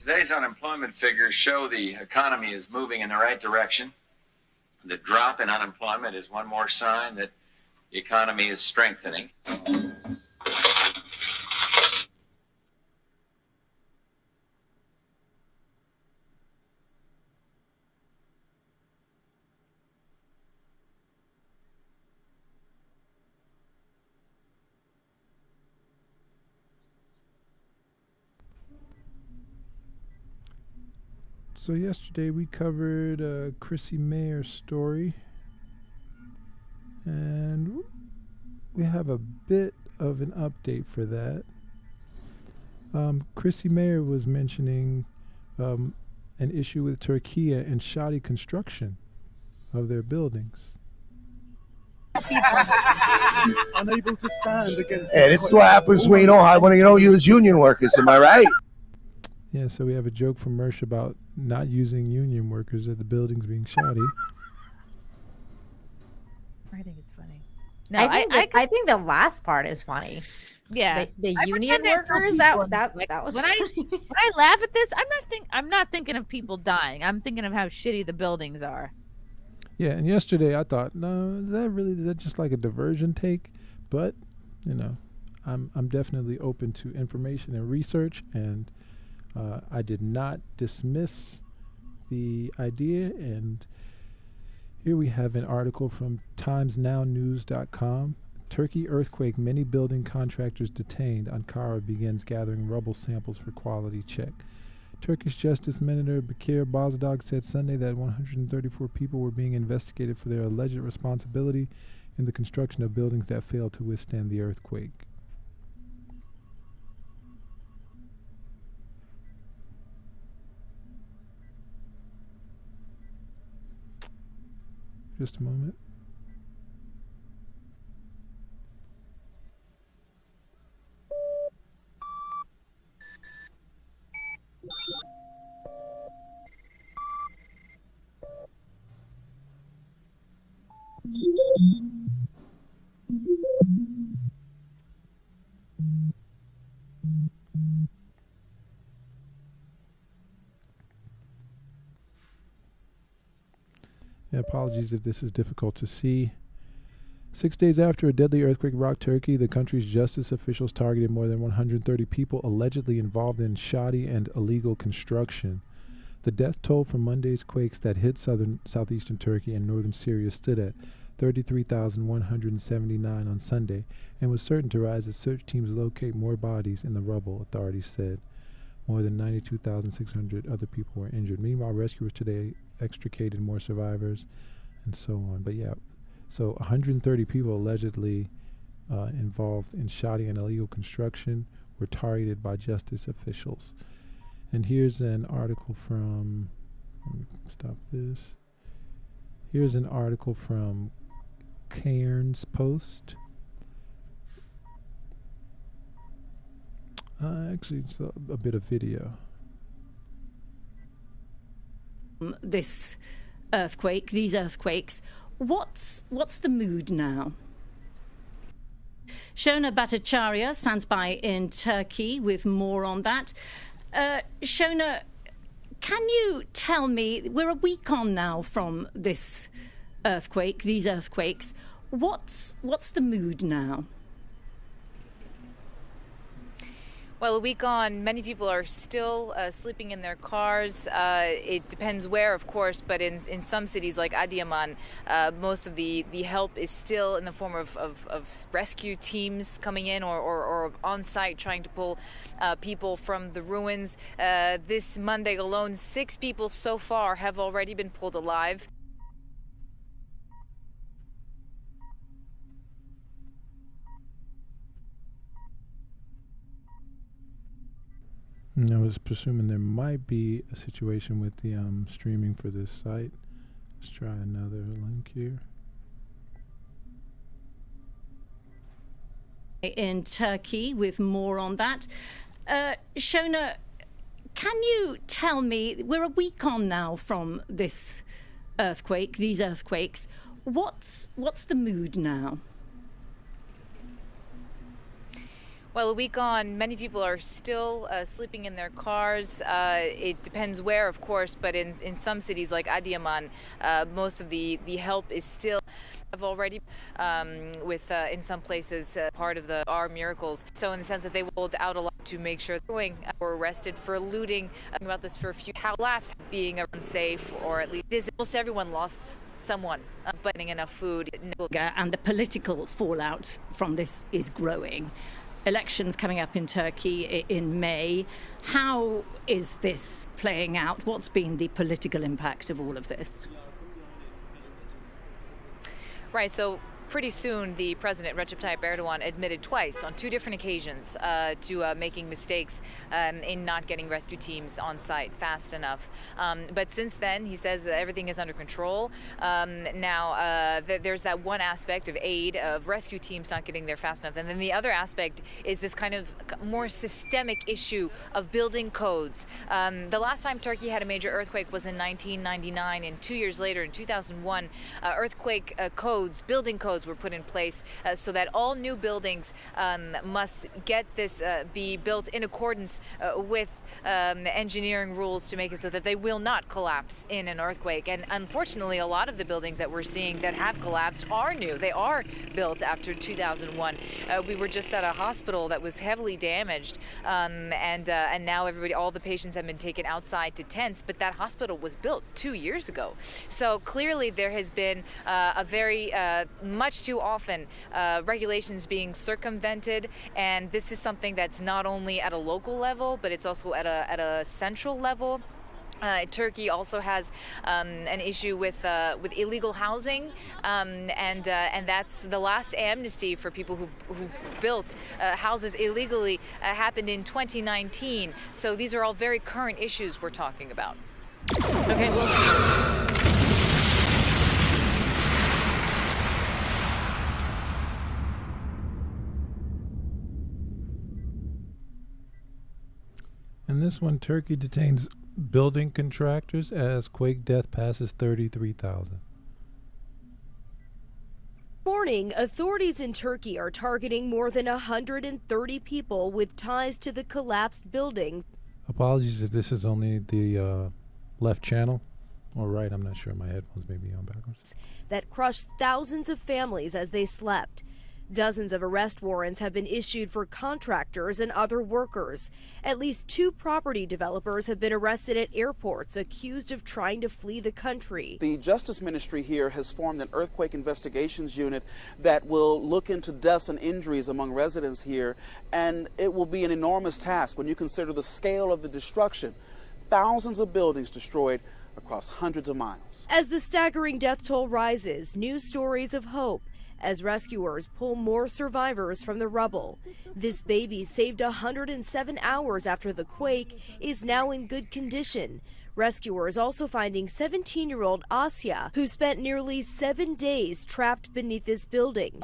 Today's unemployment figures show the economy is moving in the right direction. The drop in unemployment is one more sign that the economy is strengthening. So yesterday we covered Chrissy Mayer's story, and we have a bit of an update for that. Chrissy Mayer was mentioning an issue with Turkiye and shoddy construction of their buildings. Unable to stand against. Hey, this is what happens when you don't use union workers. Am I right? Yeah, so we have a joke from Mersh about not using union workers at the buildings being shoddy. I think it's funny. No, I think the last part is funny. Yeah, the union workers. That was when funny. when I laugh at this, I'm not thinking of people dying. I'm thinking of how shitty the buildings are. Yeah, and yesterday I thought, no, is that just like a diversion take? But I'm definitely open to information and research, and I did not dismiss the idea. And here we have an article from timesnownews.com. Turkey earthquake, many building contractors detained. Ankara begins gathering rubble samples for quality check. Turkish Justice Minister Bekir Bozdog said Sunday that 134 people were being investigated for their alleged responsibility in the construction of buildings that failed to withstand the earthquake. Just a moment. Apologies if this is difficult to see. 6 days after a deadly earthquake rocked Turkey, the country's justice officials targeted more than 130 people allegedly involved in shoddy and illegal construction. The death toll from Monday's quakes that hit southeastern Turkey and northern Syria stood at 33,179 on Sunday and was certain to rise as search teams locate more bodies in the rubble, authorities said. More than 92,600 other people were injured. Meanwhile, rescuers today extricated more survivors and so on. But yeah, so 130 people allegedly involved in shoddy and illegal construction were targeted by justice officials. And here's an article from, let me stop this. Here's an article from Cairns Post. Actually, it's a bit of video. This earthquake, these earthquakes, what's the mood now? Shona Bhattacharya stands by in Turkey with more on that. Shona, can you tell me, we're a week on now from this earthquake, these earthquakes, what's the mood now? Well, a week on, many people are still sleeping in their cars. It depends where, of course, but in some cities like Adıyaman, most of the help is still in the form of rescue teams coming in or on site trying to pull people from the ruins. This Monday alone, 6 people so far have already been pulled alive. I was presuming there might be a situation with the streaming for this site. Let's try another link here. In Turkey with more on that. Shona, can you tell me, we're a week on now from this earthquake, these earthquakes, what's the mood now? Well, a week on, many people are still sleeping in their cars. It depends where, of course, but in some cities like Adıyaman, most of the help is still have already with in some places part of the our miracles. So in the sense that they rolled out a lot to make sure they're going were arrested for looting. About this for a few collapse being unsafe, or at least almost everyone lost someone, but enough food. And the political fallout from this is growing. Elections coming up in Turkey in May. How is this playing out? What's been the political impact of all of this? Right, so pretty soon the president, Recep Tayyip Erdogan, admitted twice on two different occasions to making mistakes in not getting rescue teams on site fast enough. But since then, he says that everything is under control. Now, there's that one aspect of aid, of rescue teams not getting there fast enough. And then the other aspect is this kind of more systemic issue of building codes. The last time Turkey had a major earthquake was in 1999, and 2 years later, in 2001, earthquake codes, building codes, were put in place so that all new buildings must get this be built in accordance with engineering rules to make it so that they will not collapse in an earthquake. And unfortunately, a lot of the buildings that we're seeing that have collapsed are new. They are built after 2001. We were just at a hospital that was heavily damaged, and now all the patients have been taken outside to tents. But that hospital was built 2 years ago. So clearly, there has been a very much too often regulations being circumvented, and this is something that's not only at a local level, but it's also at a central level. Turkey also has an issue with illegal housing, and that's the last amnesty for people who built houses illegally happened in 2019. So these are all very current issues we're talking about. Okay, well. In this one, Turkey detains building contractors as quake death passes 33,000. Morning, authorities in Turkey are targeting more than 130 people with ties to the collapsed buildings. Apologies if this is only the left channel or right. I'm not sure. My headphones may be on backwards. That crushed thousands of families as they slept. Dozens of arrest warrants have been issued for contractors and other workers. At least 2 property developers have been arrested at airports accused of trying to flee the country. The Justice Ministry here has formed an earthquake investigations unit that will look into deaths and injuries among residents here, and it will be an enormous task when you consider the scale of the destruction. Thousands of buildings destroyed across hundreds of miles. As the staggering death toll rises, news stories of hope as rescuers pull more survivors from the rubble. This baby, saved 107 hours after the quake, is now in good condition. Rescuers also finding 17-year-old Asya, who spent nearly 7 days trapped beneath this building.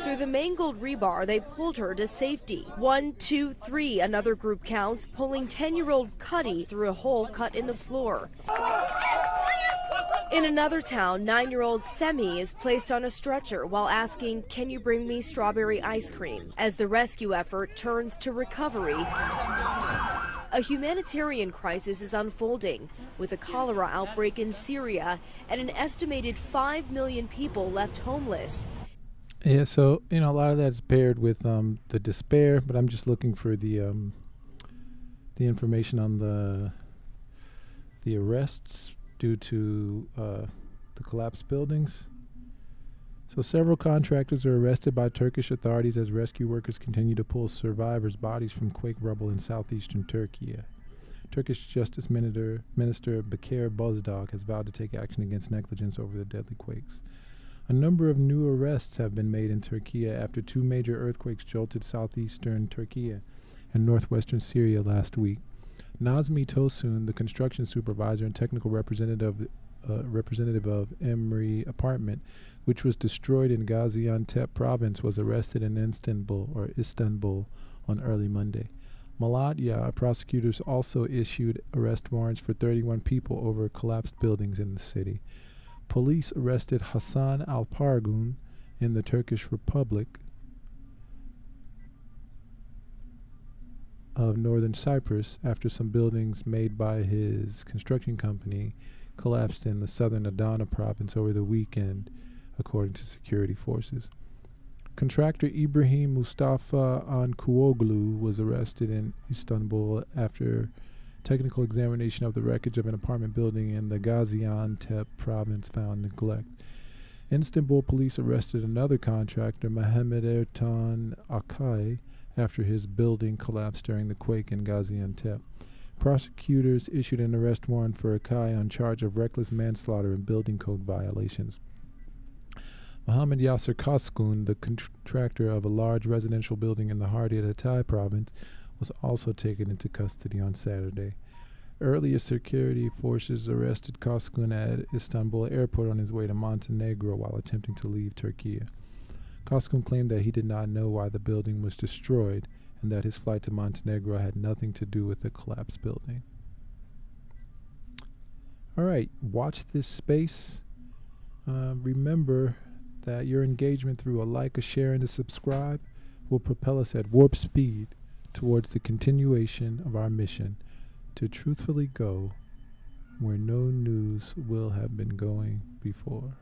Through the mangled rebar, they pulled her to safety. 1, 2, 3, another group counts, pulling 10-year-old Cuddy through a hole cut in the floor. In another town, 9-year-old Semi is placed on a stretcher while asking, "Can you bring me strawberry ice cream?" As the rescue effort turns to recovery, a humanitarian crisis is unfolding with a cholera outbreak in Syria and an estimated 5 million people left homeless. Yeah, so a lot of that is paired with the despair, but I'm just looking for the information on the arrests due to the collapsed buildings. So several contractors are arrested by Turkish authorities as rescue workers continue to pull survivors' bodies from quake rubble in southeastern Turkiye. Turkish Justice Minister Bekir Bozdağ has vowed to take action against negligence over the deadly quakes. A number of new arrests have been made in Turkiye after 2 major earthquakes jolted southeastern Turkiye and northwestern Syria last week. Nazmi Tosun, the construction supervisor and technical representative of Emre apartment, which was destroyed in Gaziantep province, was arrested in Istanbul on early Monday. Malatya prosecutors also issued arrest warrants for 31 people over collapsed buildings in the city. Police arrested Hasan Alpargun in the Turkish Republic of northern Cyprus after some buildings made by his construction company collapsed in the southern Adana province over the weekend, according to security forces. Contractor Ibrahim Mustafa Ankuoglu was arrested in Istanbul after technical examination of the wreckage of an apartment building in the Gaziantep province found neglect. Istanbul police arrested another contractor, Mehmet Ertan Akay, after his building collapsed during the quake in Gaziantep. Prosecutors issued an arrest warrant for Akay on charge of reckless manslaughter and building code violations. Mohammed Yasser Kaskun, the contractor of a large residential building in the Hardiyat Hatay province, was also taken into custody on Saturday. Earlier, security forces arrested Kaskun at Istanbul airport on his way to Montenegro while attempting to leave Turkiye. Kaskun claimed that he did not know why the building was destroyed and that his flight to Montenegro had nothing to do with the collapsed building. All right, watch this space. Remember that your engagement through a like, a share, and a subscribe will propel us at warp speed towards the continuation of our mission to truthfully go where no news will have been going before.